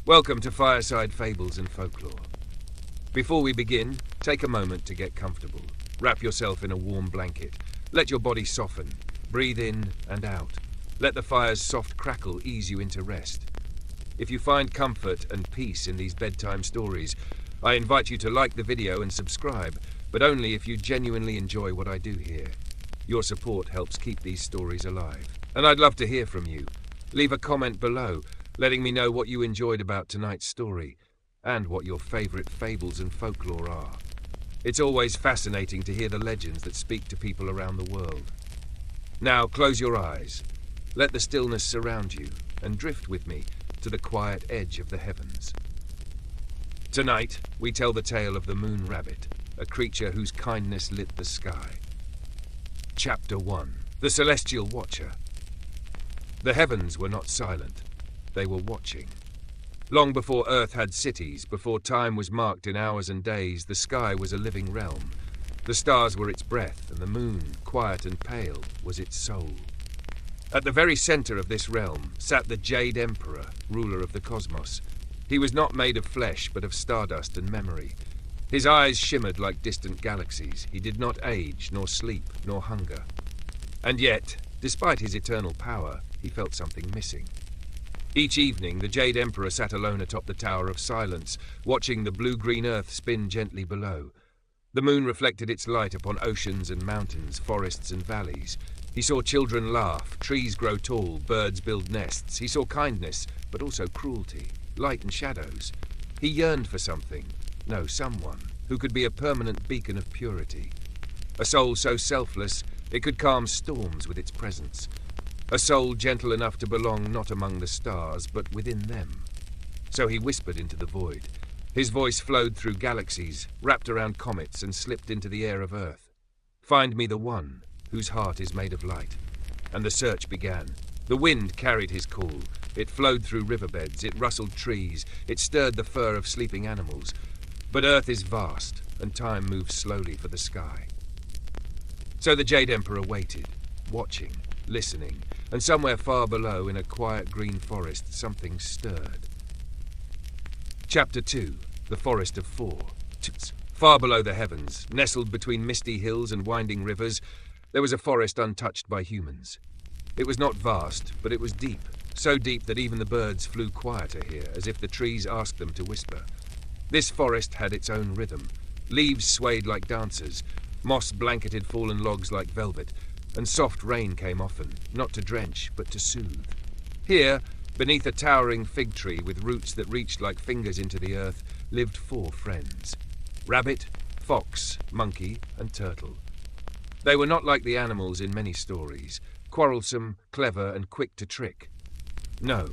Welcome to Fireside Fables and Folklore. Before we begin, take a moment to get comfortable. Wrap yourself in a warm blanket. Let your body soften. Breathe in and out. Let the fire's soft crackle ease you into rest. If you find comfort and peace in these bedtime stories, I invite you to like the video and subscribe, but only if you genuinely enjoy what I do here. Your support helps keep these stories alive. And I'd love to hear from you. Leave a comment below, letting me know what you enjoyed about tonight's story, and what your favorite fables and folklore are. It's always fascinating to hear the legends that speak to people around the world. Now close your eyes, let the stillness surround you, and drift with me to the quiet edge of the heavens. Tonight, we tell the tale of the moon rabbit, a creature whose kindness lit the sky. Chapter 1. The Celestial Watcher. The heavens were not silent. They were watching. Long before Earth had cities, before time was marked in hours and days, the sky was a living realm. The stars were its breath, and the moon, quiet and pale, was its soul. At the very center of this realm sat the Jade Emperor, ruler of the cosmos. He was not made of flesh, but of stardust and memory. His eyes shimmered like distant galaxies. He did not age, nor sleep, nor hunger. And yet, despite his eternal power, he felt something missing. Each evening, the Jade Emperor sat alone atop the Tower of Silence, watching the blue-green earth spin gently below. The moon reflected its light upon oceans and mountains, forests and valleys. He saw children laugh, trees grow tall, birds build nests. He saw kindness, but also cruelty, light and shadows. He yearned for something, no, someone, who could be a permanent beacon of purity. A soul so selfless, it could calm storms with its presence. A soul gentle enough to belong not among the stars, but within them. So he whispered into the void. His voice flowed through galaxies, wrapped around comets, and slipped into the air of Earth. Find me the one whose heart is made of light. And the search began. The wind carried his call. It flowed through riverbeds, it rustled trees, it stirred the fur of sleeping animals. But Earth is vast, and time moves slowly for the sky. So the Jade Emperor waited, watching, listening, and somewhere far below, in a quiet green forest, something stirred. Chapter 2. The Forest of Four. Far below the heavens, nestled between misty hills and winding rivers, there was a forest untouched by humans. It was not vast, but it was deep, so deep that even the birds flew quieter here, as if the trees asked them to whisper. This forest had its own rhythm. Leaves swayed like dancers, moss blanketed fallen logs like velvet, and soft rain came often, not to drench, but to soothe. Here, beneath a towering fig tree with roots that reached like fingers into the earth, lived four friends: rabbit, fox, monkey, and turtle. They were not like the animals in many stories, quarrelsome, clever, and quick to trick. No,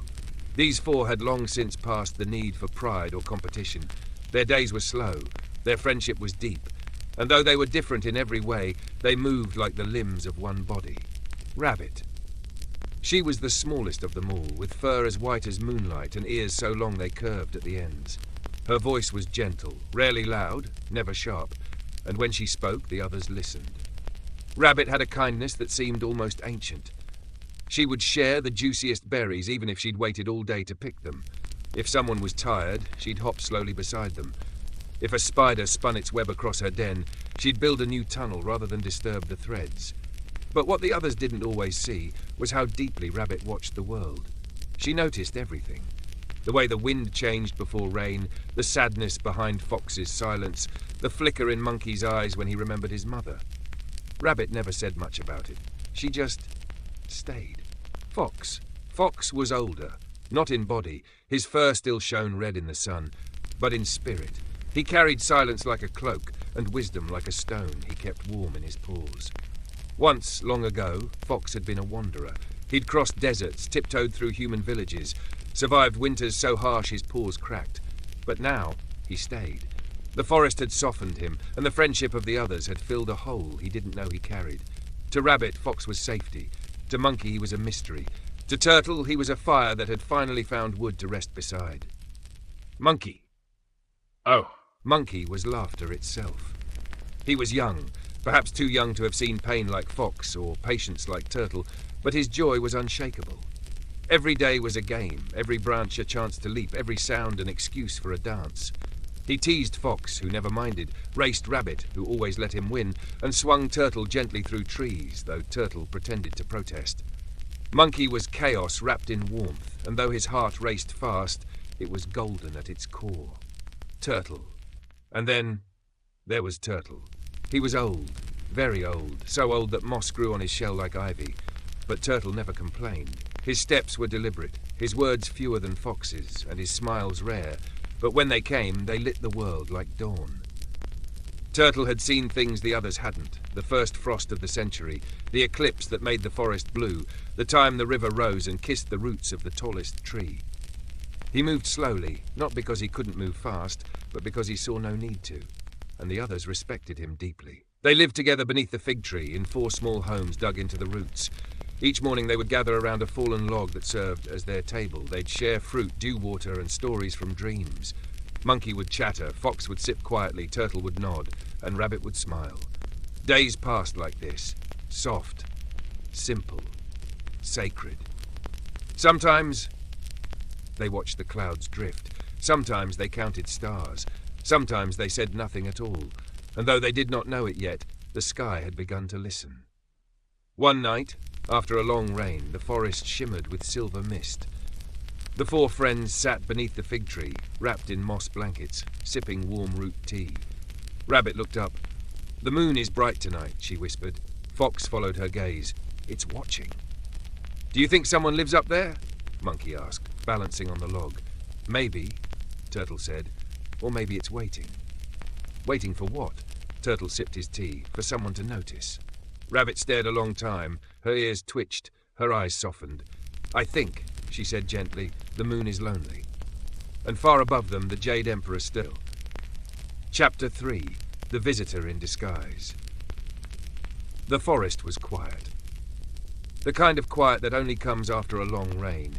these four had long since passed the need for pride or competition. Their days were slow, their friendship was deep, and though they were different in every way, they moved like the limbs of one body. Rabbit. She was the smallest of them all, with fur as white as moonlight and ears so long they curved at the ends. Her voice was gentle, rarely loud, never sharp, and when she spoke, the others listened. Rabbit had a kindness that seemed almost ancient. She would share the juiciest berries even if she'd waited all day to pick them. If someone was tired, she'd hop slowly beside them. If a spider spun its web across her den, she'd build a new tunnel rather than disturb the threads. But what the others didn't always see was how deeply Rabbit watched the world. She noticed everything. The way the wind changed before rain, the sadness behind Fox's silence, the flicker in Monkey's eyes when he remembered his mother. Rabbit never said much about it. She just stayed. Fox was older, not in body. His fur still shone red in the sun, but in spirit. He carried silence like a cloak, and wisdom like a stone he kept warm in his paws. Once, long ago, Fox had been a wanderer. He'd crossed deserts, tiptoed through human villages, survived winters so harsh his paws cracked. But now, he stayed. The forest had softened him, and the friendship of the others had filled a hole he didn't know he carried. To Rabbit, Fox was safety. To Monkey, he was a mystery. To Turtle, he was a fire that had finally found wood to rest beside. Monkey. Oh. Monkey was laughter itself. He was young, perhaps too young to have seen pain like Fox or patience like Turtle, but his joy was unshakable. Every day was a game, every branch a chance to leap, every sound an excuse for a dance. He teased Fox, who never minded, raced Rabbit, who always let him win, and swung Turtle gently through trees, though Turtle pretended to protest. Monkey was chaos wrapped in warmth, and though his heart raced fast, it was golden at its core. Turtle. And then there was Turtle. He was old, very old, so old that moss grew on his shell like ivy. But Turtle never complained. His steps were deliberate, his words fewer than Fox's, and his smiles rare, but when they came, they lit the world like dawn. Turtle had seen things the others hadn't, the first frost of the century, the eclipse that made the forest blue, the time the river rose and kissed the roots of the tallest tree. He moved slowly, not because he couldn't move fast, but because he saw no need to, and the others respected him deeply. They lived together beneath the fig tree in 4 small homes dug into the roots. Each morning they would gather around a fallen log that served as their table. They'd share fruit, dew water, and stories from dreams. Monkey would chatter, Fox would sip quietly, Turtle would nod, and Rabbit would smile. Days passed like this, soft, simple, sacred. Sometimes they watched the clouds drift. Sometimes they counted stars. Sometimes they said nothing at all. And though they did not know it yet, the sky had begun to listen. One night, after a long rain, the forest shimmered with silver mist. The 4 friends sat beneath the fig tree, wrapped in moss blankets, sipping warm root tea. Rabbit looked up. "The moon is bright tonight," she whispered. Fox followed her gaze. "It's watching." "Do you think someone lives up there?" Monkey asked, balancing on the log. "Maybe," Turtle said. "Or maybe it's waiting." "Waiting for what?" Turtle sipped his tea. "For someone to notice." Rabbit stared a long time. Her ears twitched. Her eyes softened. "I think," she said gently, "the moon is lonely." And far above them, the Jade Emperor still. Chapter 3. The Visitor in Disguise. The forest was quiet. The kind of quiet that only comes after a long rain,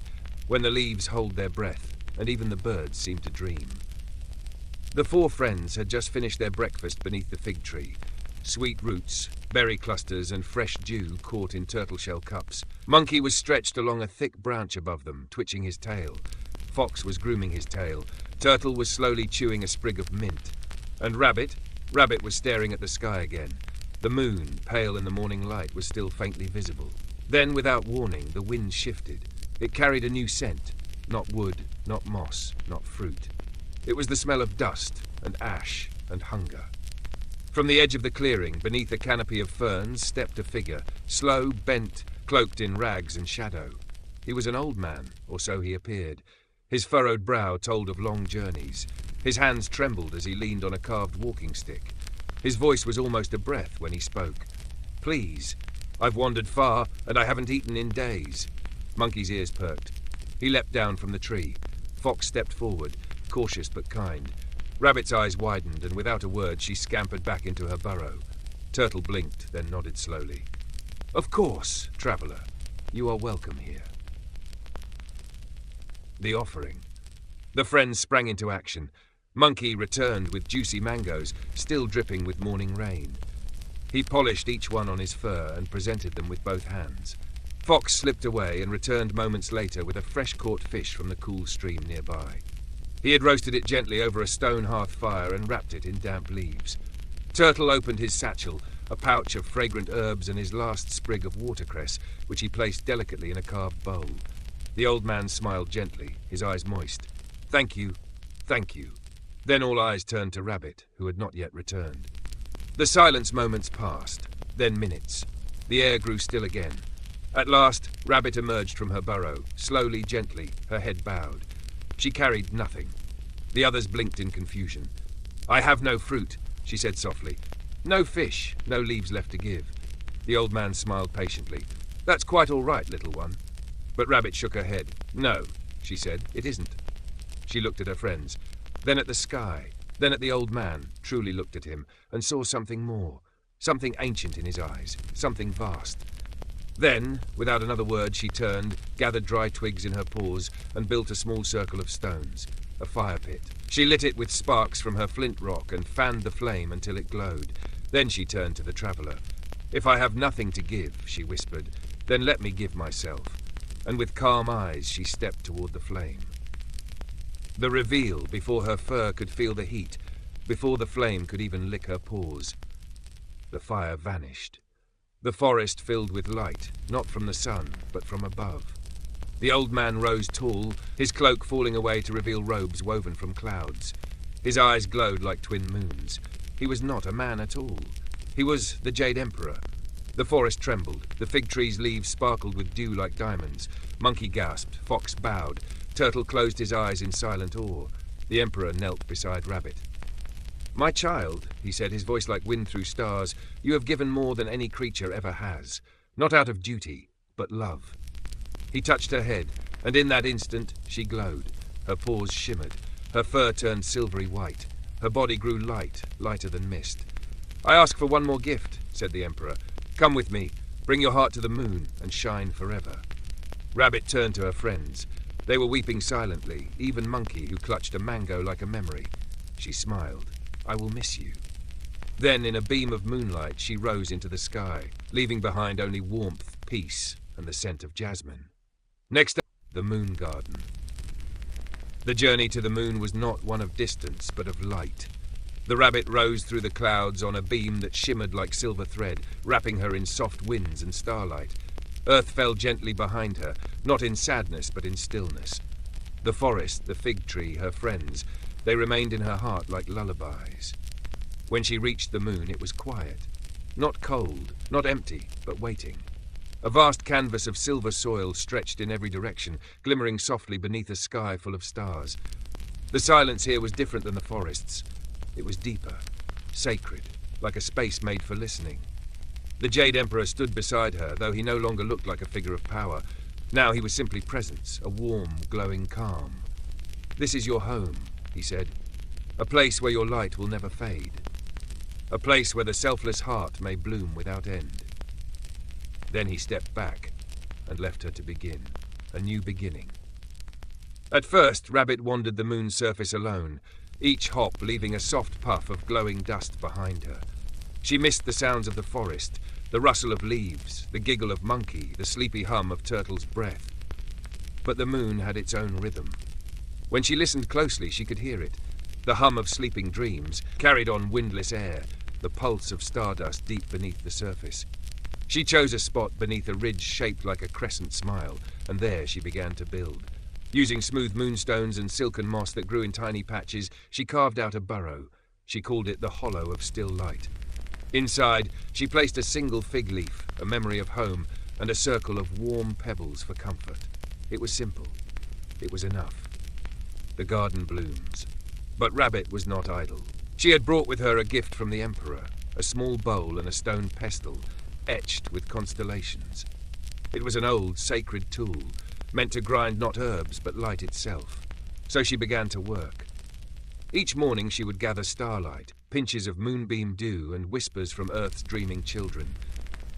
when the leaves hold their breath, and even the birds seem to dream. The 4 friends had just finished their breakfast beneath the fig tree. Sweet roots, berry clusters, and fresh dew caught in turtle shell cups. Monkey was stretched along a thick branch above them, twitching his tail. Fox was grooming his tail. Turtle was slowly chewing a sprig of mint. And Rabbit was staring at the sky again. The moon, pale in the morning light, was still faintly visible. Then, without warning, the wind shifted. It carried a new scent. Not wood, not moss, not fruit. It was the smell of dust and ash and hunger. From the edge of the clearing, beneath a canopy of ferns, stepped a figure, slow, bent, cloaked in rags and shadow. He was an old man, or so he appeared. His furrowed brow told of long journeys. His hands trembled as he leaned on a carved walking stick. His voice was almost a breath when he spoke. "Please, I've wandered far, and I haven't eaten in days." Monkey's ears perked. He leapt down from the tree. Fox stepped forward, cautious but kind. Rabbit's eyes widened, and without a word she scampered back into her burrow. Turtle blinked, then nodded slowly. "Of course, traveller. You are welcome here." The offering. The friends sprang into action. Monkey returned with juicy mangoes, still dripping with morning rain. He polished each one on his fur and presented them with both hands. Fox slipped away and returned moments later with a fresh-caught fish from the cool stream nearby. He had roasted it gently over a stone hearth fire and wrapped it in damp leaves. Turtle opened his satchel, a pouch of fragrant herbs and his last sprig of watercress, which he placed delicately in a carved bowl. The old man smiled gently, his eyes moist. "Thank you, thank you." Then all eyes turned to Rabbit, who had not yet returned. The silence moments passed, then minutes. The air grew still again. At last, Rabbit emerged from her burrow, slowly, gently, her head bowed. She carried nothing. The others blinked in confusion. "I have no fruit," she said softly. "No fish, no leaves left to give." The old man smiled patiently. "That's quite all right, little one." But Rabbit shook her head. "No," she said, "it isn't." She looked at her friends, then at the sky, then at the old man, truly looked at him, and saw something more, something ancient in his eyes, something vast. Then, without another word, she turned, gathered dry twigs in her paws, and built a small circle of stones, a fire pit. She lit it with sparks from her flint rock and fanned the flame until it glowed. Then she turned to the traveller. "If I have nothing to give," she whispered, "then let me give myself." and with calm eyes she stepped toward the flame. The reveal before her fur could feel the heat, before the flame could even lick her paws. The fire vanished. The forest filled with light, not from the sun, but from above. The old man rose tall, his cloak falling away to reveal robes woven from clouds. His eyes glowed like twin moons. He was not a man at all. He was the Jade Emperor. The forest trembled. The fig tree's leaves sparkled with dew like diamonds. Monkey gasped. Fox bowed. Turtle closed his eyes in silent awe. The Emperor knelt beside Rabbit. "My child," he said, his voice like wind through stars, "you have given more than any creature ever has. Not out of duty, but love." He touched her head, and in that instant she glowed. Her paws shimmered. Her fur turned silvery white. Her body grew light, lighter than mist. "I ask for one more gift," said the Emperor. "Come with me. Bring your heart to the moon and shine forever." Rabbit turned to her friends. They were weeping silently, even Monkey, who clutched a mango like a memory. She smiled. "I will miss you." Then, in a beam of moonlight, she rose into the sky, leaving behind only warmth, peace, and the scent of jasmine. Next up, the moon garden. The journey to the moon was not one of distance, but of light. The rabbit rose through the clouds on a beam that shimmered like silver thread, wrapping her in soft winds and starlight. Earth fell gently behind her, not in sadness, but in stillness. The forest, the fig tree, her friends, they remained in her heart like lullabies. When she reached the moon, it was quiet. Not cold, not empty, but waiting. A vast canvas of silver soil stretched in every direction, glimmering softly beneath a sky full of stars. The silence here was different than the forests. It was deeper, sacred, like a space made for listening. The Jade Emperor stood beside her, though he no longer looked like a figure of power. Now he was simply presence, a warm, glowing calm. "This is your home," he said. "A place where your light will never fade. A place where the selfless heart may bloom without end." Then he stepped back and left her to begin, a new beginning. At first, Rabbit wandered the moon's surface alone, each hop leaving a soft puff of glowing dust behind her. She missed the sounds of the forest, the rustle of leaves, the giggle of Monkey, the sleepy hum of Turtle's breath. But the moon had its own rhythm. When she listened closely, she could hear it. The hum of sleeping dreams, carried on windless air, the pulse of stardust deep beneath the surface. She chose a spot beneath a ridge shaped like a crescent smile, and there she began to build. Using smooth moonstones and silken moss that grew in tiny patches, she carved out a burrow. She called it the Hollow of Still Light. Inside, she placed a single fig leaf, a memory of home, and a circle of warm pebbles for comfort. It was simple. It was enough. The garden blooms. But Rabbit was not idle. She had brought with her a gift from the Emperor, a small bowl and a stone pestle, etched with constellations. It was an old, sacred tool, meant to grind not herbs, but light itself. So she began to work. Each morning she would gather starlight, pinches of moonbeam dew, and whispers from Earth's dreaming children.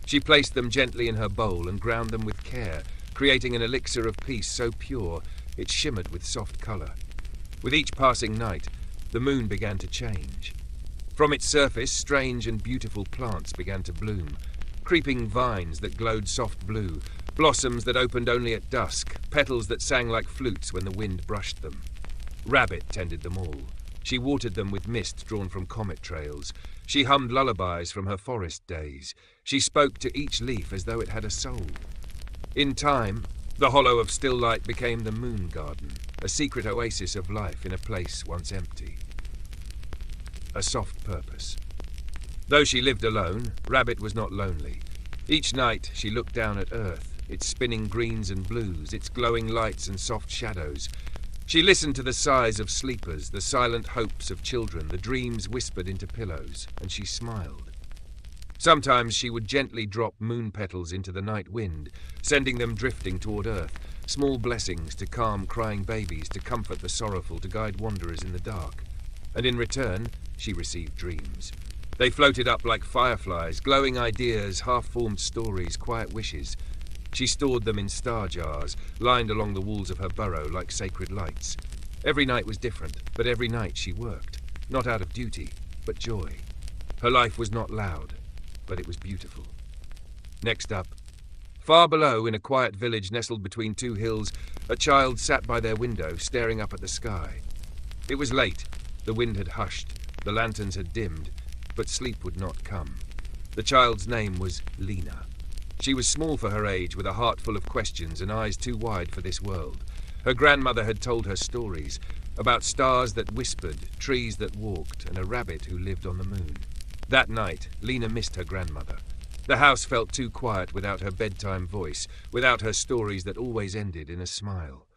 She placed them gently in her bowl and ground them with care, creating an elixir of peace so pure it shimmered with soft color. With each passing night, the moon began to change. From its surface, strange and beautiful plants began to bloom. Creeping vines that glowed soft blue, blossoms that opened only at dusk, petals that sang like flutes when the wind brushed them. Rabbit tended them all. She watered them with mist drawn from comet trails. She hummed lullabies from her forest days. She spoke to each leaf as though it had a soul. In time, the Hollow of Still Light became the moon garden, a secret oasis of life in a place once empty. A soft purpose. Though she lived alone, Rabbit was not lonely. Each night she looked down at Earth, its spinning greens and blues, its glowing lights and soft shadows. She listened to the sighs of sleepers, the silent hopes of children, the dreams whispered into pillows, and she smiled. Sometimes she would gently drop moon petals into the night wind, sending them drifting toward Earth, small blessings to calm crying babies, to comfort the sorrowful, to guide wanderers in the dark. And in return, she received dreams. They floated up like fireflies, glowing ideas, half-formed stories, quiet wishes. She stored them in star jars, lined along the walls of her burrow like sacred lights. Every night was different, but every night she worked, not out of duty, but joy. Her life was not loud, but it was beautiful. Next up, Far below, in a quiet village nestled between two hills, a child sat by their window, staring up at the sky. It was late. The wind had hushed. The lanterns had dimmed, but sleep would not come. The child's name was Lena. She was small for her age, with a heart full of questions and eyes too wide for this world. Her grandmother had told her stories about stars that whispered, trees that walked, and a rabbit who lived on the moon. That night, Lena missed her grandmother. The house felt too quiet without her bedtime voice, without her stories that always ended in a smile.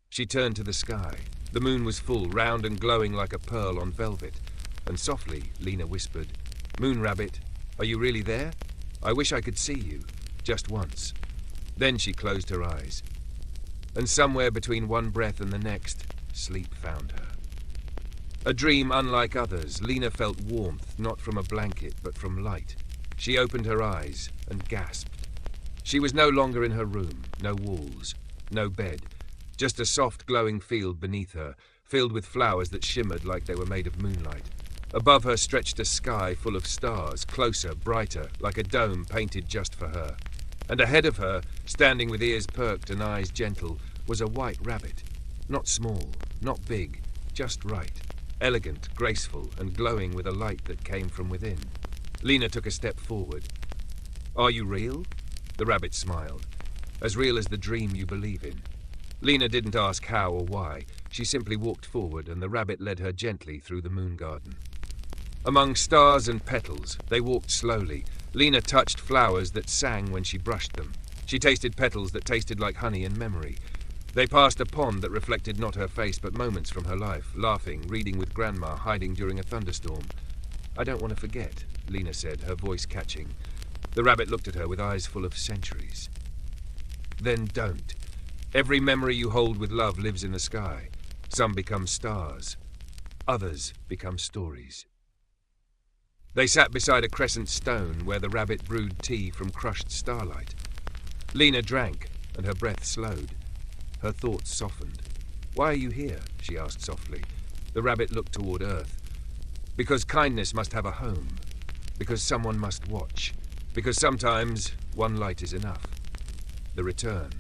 She turned to the sky. The moon was full, round and glowing like a pearl on velvet. And softly, Lena whispered, "Moon rabbit, are you really there? I wish I could see you, just once." Then she closed her eyes. And somewhere between one breath and the next, sleep found her. A dream unlike others, Lena felt warmth, not from a blanket, but from light. She opened her eyes and gasped. She was no longer in her room, no walls, no bed, just a soft glowing field beneath her, filled with flowers that shimmered like they were made of moonlight. Above her stretched a sky full of stars, closer, brighter, like a dome painted just for her. And ahead of her, standing with ears perked and eyes gentle, was a white rabbit. Not small, not big, just right. Elegant, graceful, and glowing with a light that came from within. Lena took a step forward. "Are you real?" The rabbit smiled. "As real as the dream you believe in." Lena didn't ask how or why. She simply walked forward, and the rabbit led her gently through the moon garden. Among stars and petals, they walked slowly. Lena touched flowers that sang when she brushed them. She tasted petals that tasted like honey and memory. They passed a pond that reflected not her face, but moments from her life, laughing, reading with Grandma, hiding during a thunderstorm. "I don't want to forget," Lena said, her voice catching. The rabbit looked at her with eyes full of centuries. "Then don't. Every memory you hold with love lives in the sky. Some become stars. Others become stories." They sat beside a crescent stone where the rabbit brewed tea from crushed starlight. Lena drank, and her breath slowed. Her thoughts softened. "Why are you here?" she asked softly. The rabbit looked toward Earth. "Because kindness must have a home. Because someone must watch. Because sometimes one light is enough." The return.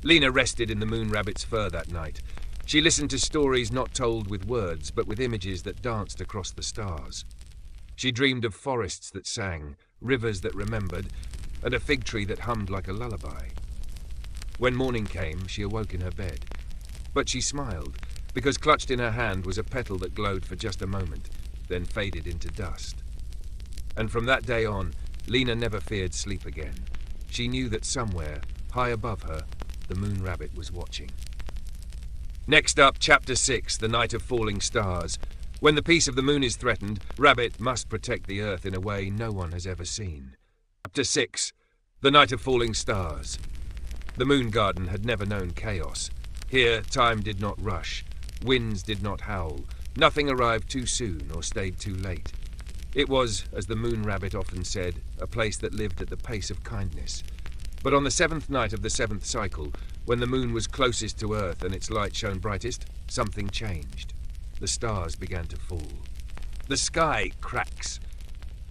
Lena rested in the moon rabbit's fur that night. She listened to stories not told with words, but with images that danced across the stars. She dreamed of forests that sang, rivers that remembered, and a fig tree that hummed like a lullaby. When morning came, she awoke in her bed. But she smiled, because clutched in her hand was a petal that glowed for just a moment, then faded into dust. And from that day on, Lena never feared sleep again. She knew that somewhere, high above her, the moon rabbit was watching. Next up, Chapter 6, The Night of Falling Stars. When the peace of the moon is threatened, Rabbit must protect the Earth in a way no one has ever seen. Chapter 6, The Night of Falling Stars. The moon garden had never known chaos. Here, time did not rush. Winds did not howl. Nothing arrived too soon or stayed too late. It was, as the moon rabbit often said, a place that lived at the pace of kindness. But on the 7th night of the 7th cycle, when the moon was closest to Earth and its light shone brightest, something changed. The stars began to fall. The sky cracks.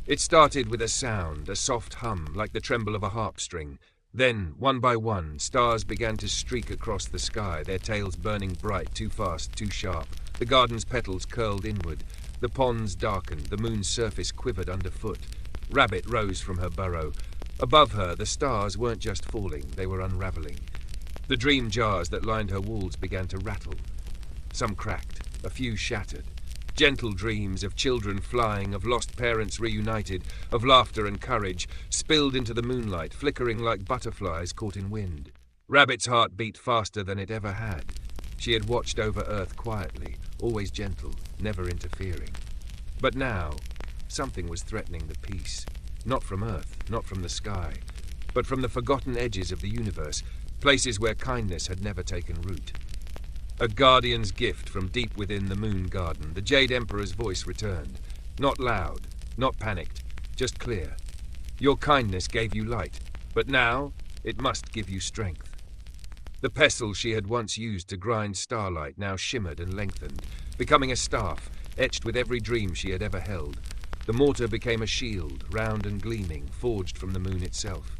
It started with a sound, a soft hum, like the tremble of a harp string. Then, one by one, stars began to streak across the sky, their tails burning bright, too fast, too sharp. The garden's petals curled inward. The ponds darkened, the moon's surface quivered underfoot. Rabbit rose from her burrow. Above her, the stars weren't just falling, they were unraveling. The dream jars that lined her walls began to rattle. Some cracked, a few shattered. Gentle dreams of children flying, of lost parents reunited, of laughter and courage, spilled into the moonlight, flickering like butterflies caught in wind. Rabbit's heart beat faster than it ever had. She had watched over Earth quietly, always gentle, never interfering. But now, something was threatening the peace. Not from Earth, not from the sky, but from the forgotten edges of the universe, places where kindness had never taken root. A guardian's gift from deep within the moon garden, the Jade Emperor's voice returned. Not loud, not panicked, just clear. Your kindness gave you light, but now it must give you strength. The pestle she had once used to grind starlight now shimmered and lengthened, becoming a staff, etched with every dream she had ever held. The mortar became a shield, round and gleaming, forged from the moon itself.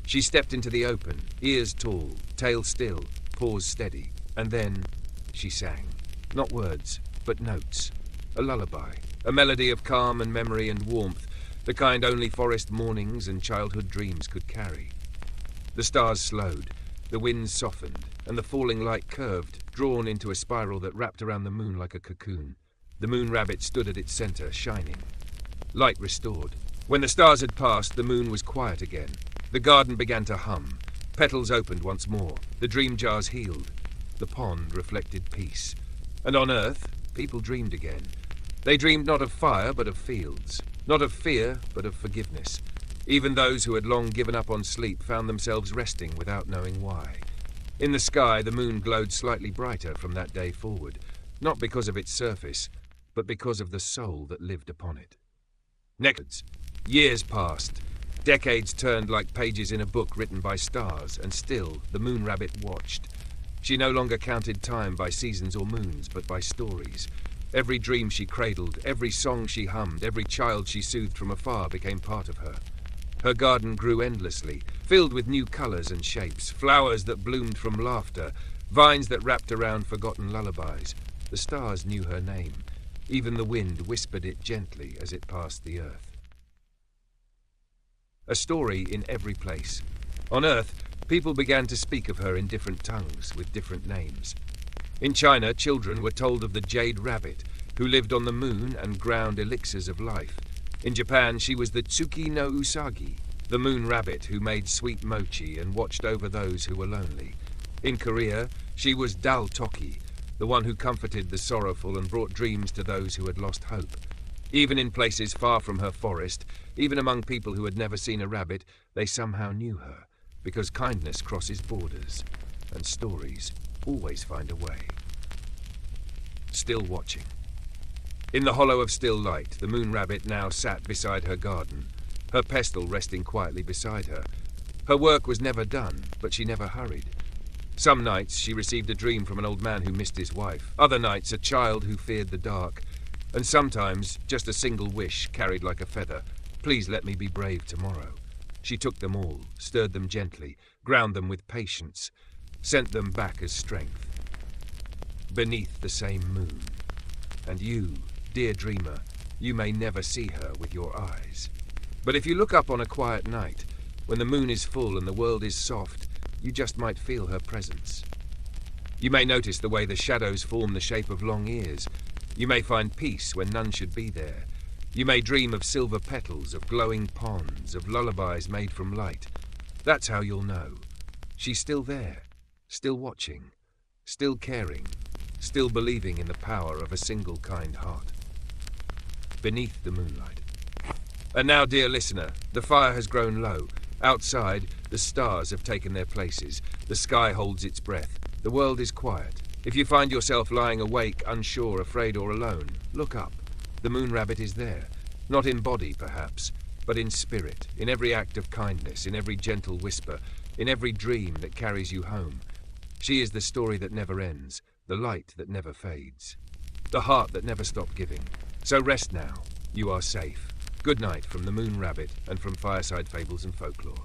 She stepped into the open, ears tall, tail still, paws steady, and then she sang. Not words, but notes. A lullaby, a melody of calm and memory and warmth, the kind only forest mornings and childhood dreams could carry. The stars slowed, the winds softened, and the falling light curved, drawn into a spiral that wrapped around the moon like a cocoon. The moon rabbit stood at its center, shining. Light restored. When the stars had passed, the moon was quiet again. The garden began to hum. Petals opened once more. The dream jars healed. The pond reflected peace. And on Earth, people dreamed again. They dreamed not of fire, but of fields. Not of fear, but of forgiveness. Even those who had long given up on sleep found themselves resting without knowing why. In the sky, the moon glowed slightly brighter from that day forward, not because of its surface, but because of the soul that lived upon it. Next, years passed. Decades turned like pages in a book written by stars, and still the moon rabbit watched. She no longer counted time by seasons or moons, but by stories. Every dream she cradled, every song she hummed, every child she soothed from afar became part of her. Her garden grew endlessly, filled with new colors and shapes, flowers that bloomed from laughter, vines that wrapped around forgotten lullabies. The stars knew her name. Even the wind whispered it gently as it passed the earth. A story in every place. On Earth, people began to speak of her in different tongues, with different names. In China, children were told of the Jade Rabbit, who lived on the moon and ground elixirs of life. In Japan, she was the Tsuki no Usagi, the moon rabbit who made sweet mochi and watched over those who were lonely. In Korea, she was Dal Toki, the one who comforted the sorrowful and brought dreams to those who had lost hope. Even in places far from her forest, even among people who had never seen a rabbit, they somehow knew her, because kindness crosses borders, and stories always find a way. Still watching. In the hollow of still light, the moon rabbit now sat beside her garden, her pestle resting quietly beside her. Her work was never done, but she never hurried. Some nights she received a dream from an old man who missed his wife, other nights a child who feared the dark, and sometimes just a single wish carried like a feather. Please let me be brave tomorrow. She took them all, stirred them gently, ground them with patience, sent them back as strength. Beneath the same moon. And you, dear dreamer, you may never see her with your eyes. But if you look up on a quiet night, when the moon is full and the world is soft, you just might feel her presence. You may notice the way the shadows form the shape of long ears. You may find peace when none should be there. You may dream of silver petals, of glowing ponds, of lullabies made from light. That's how you'll know. She's still there, still watching, still caring, still believing in the power of a single kind heart. Beneath the moonlight. And now, dear listener, the fire has grown low. Outside, the stars have taken their places. The sky holds its breath. The world is quiet. If you find yourself lying awake, unsure, afraid, or alone, look up. The moon rabbit is there. Not in body, perhaps, but in spirit, in every act of kindness, in every gentle whisper, in every dream that carries you home. She is the story that never ends, the light that never fades, the heart that never stopped giving. So rest now. You are safe. Good night from the Moon Rabbit and from Fireside Fables and Folklore.